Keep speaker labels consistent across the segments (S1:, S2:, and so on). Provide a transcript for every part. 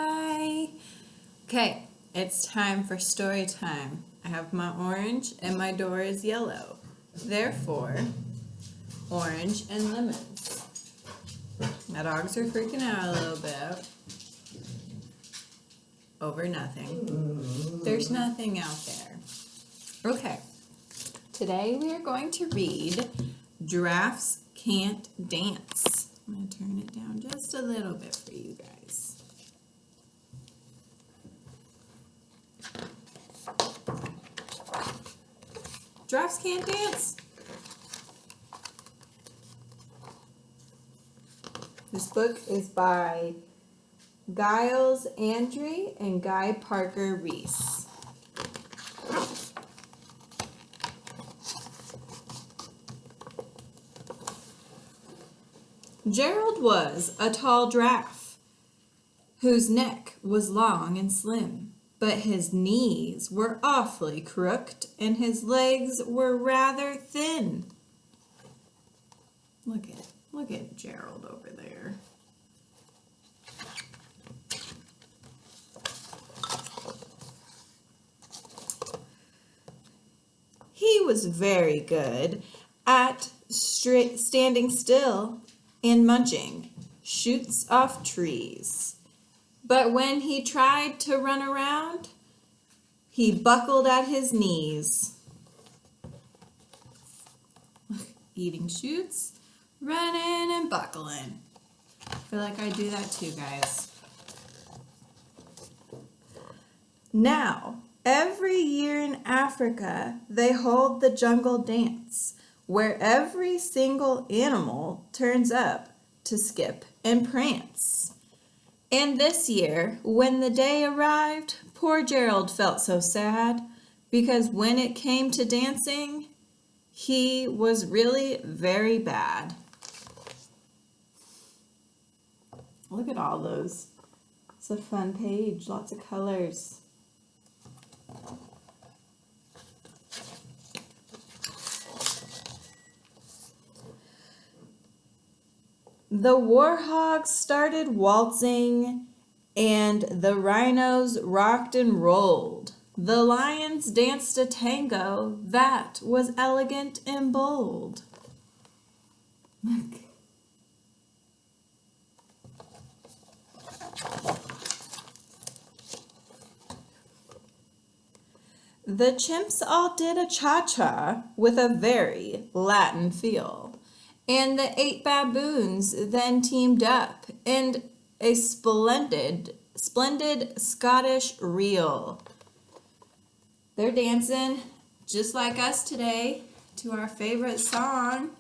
S1: Hi. Okay, it's time for story time. I have my orange and my door is yellow. Therefore, orange and lemons. My dogs are freaking out a little bit over nothing. There's nothing out there. Okay, today we are going to read Giraffes Can't Dance. I'm going to turn it down just a little bit for you guys. Giraffes can't dance. This book is by Giles, Andreae, and Guy Parker-Rees. Gerald was a tall giraffe whose neck was long and slim, but his knees were awfully crooked and his legs were rather thin. Look at Gerald over there. He was very good at standing still and munching shoots off trees. But when he tried to run around, he buckled at his knees. Eating shoots, running and buckling. I feel like I do that too, guys. Now, every year in Africa, they hold the jungle dance, where every single animal turns up to skip and prance. And this year, when the day arrived, poor Gerald felt so sad, because when it came to dancing, he was really very bad. Look at all those. It's a fun page, lots of colors. The warhogs started waltzing, and the rhinos rocked and rolled. The lions danced a tango that was elegant and bold. Look. The chimps all did a cha-cha with a very Latin feel. And the 8 baboons then teamed up in a splendid Scottish reel. They're dancing just like us today to our favorite song.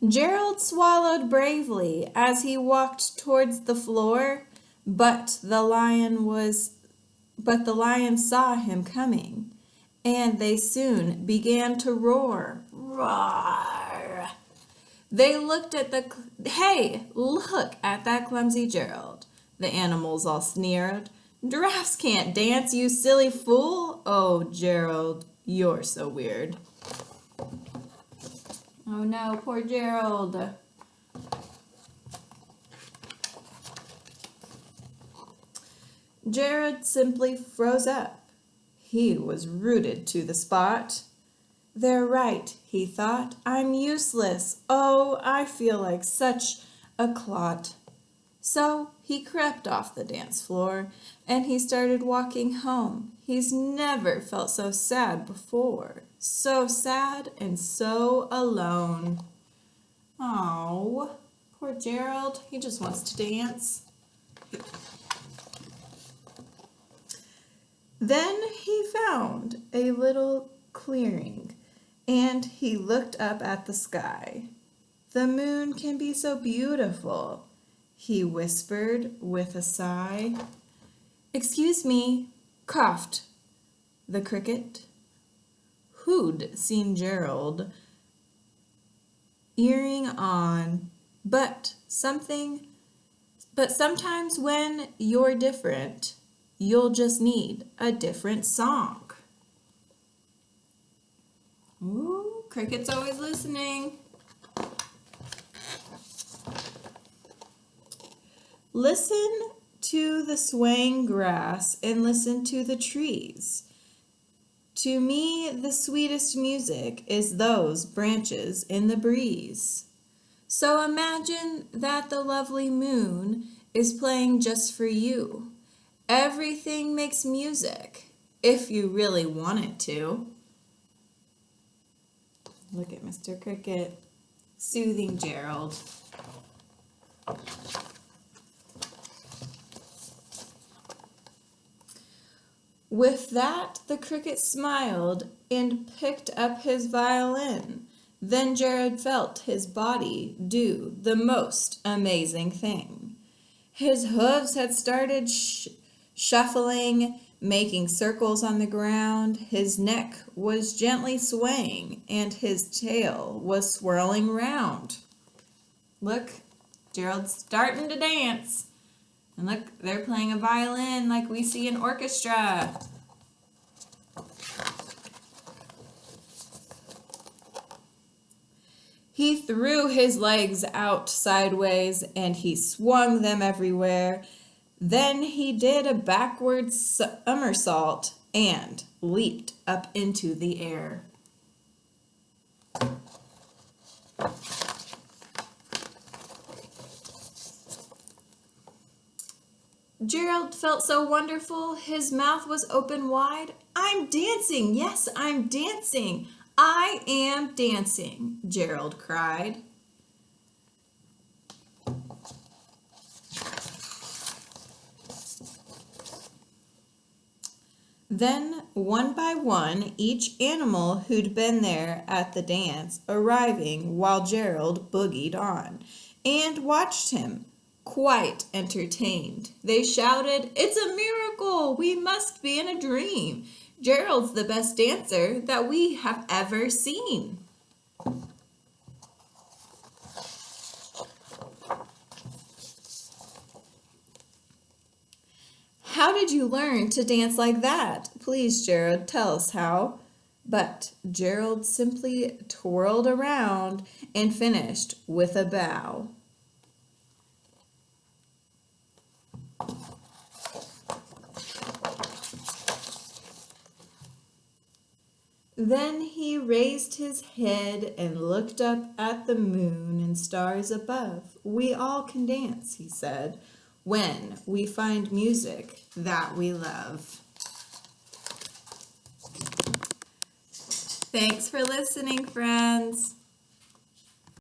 S1: Gerald swallowed bravely as he walked towards the floor, but the lion saw him coming. And they soon began to roar. Roar! They looked at hey, look at that clumsy Gerald. The animals all sneered. Giraffes can't dance, you silly fool. Oh, Gerald, you're so weird. Oh no, poor Gerald. Gerald simply froze up. He was rooted to the spot. They're right, he thought. I'm useless. Oh, I feel like such a clot. So he crept off the dance floor and he started walking home. He's never felt so sad before. So sad and so alone. Oh, poor Gerald. He just wants to dance. Then he found a little clearing, and he looked up at the sky. The moon can be so beautiful, he whispered with a sigh. Excuse me, coughed the cricket, who'd seen Gerald earring on, but sometimes when you're different, you'll just need a different song. Ooh, cricket's always listening. Listen to the swaying grass and listen to the trees. To me, the sweetest music is those branches in the breeze. So imagine that the lovely moon is playing just for you. Everything makes music, if you really want it to. Look at Mr. Cricket, soothing Gerald. With that, the cricket smiled and picked up his violin. Then Gerald felt his body do the most amazing thing. His hooves had started shuffling, making circles on the ground. His neck was gently swaying, and his tail was swirling round. Look, Gerald's starting to dance. And look, they're playing a violin like we see in orchestra. He threw his legs out sideways and he swung them everywhere. Then he did a backward somersault and leaped up into the air. Gerald felt so wonderful, his mouth was open wide. I'm dancing, yes, I'm dancing. I am dancing, Gerald cried. Then, one by one, each animal who'd been there at the dance arriving while Gerald boogied on, and watched him, quite entertained. They shouted, "It's a miracle! We must be in a dream! Gerald's the best dancer that we have ever seen!" How did you learn to dance like that? Please, Gerald, tell us how. But Gerald simply twirled around and finished with a bow. Then he raised his head and looked up at the moon and stars above. We all can dance, he said, when we find music that we love. Thanks for listening, friends.